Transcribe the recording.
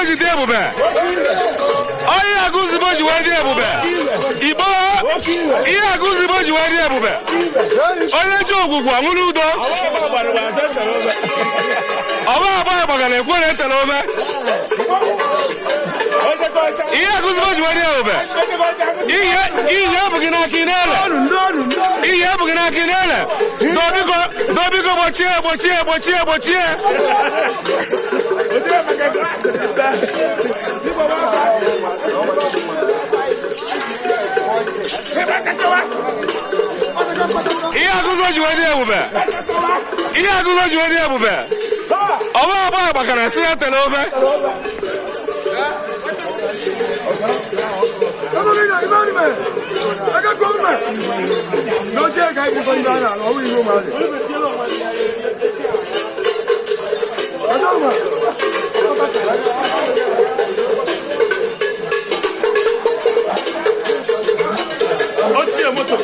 ji dị ebube. Ihe agụzibo ji wee dị ebube. Igbo ihe agụzibo ji wee dị ebube. Onye ji ogwugwu anwụrụ udo. Ọba agba gbagara ekwe na-etele ome. Ihe agụzibo ji wee dị ebube. Ihe abụghị n'aka ị na-ele. Ihe abụghị n'aka ị na-ele. Dobigo gbochie. Ihe agụzibo ji wee dị ebube. Ihe agụzibo ji wee dị ebube. Ọba agba gbagara si na-etele ome. Otie moto.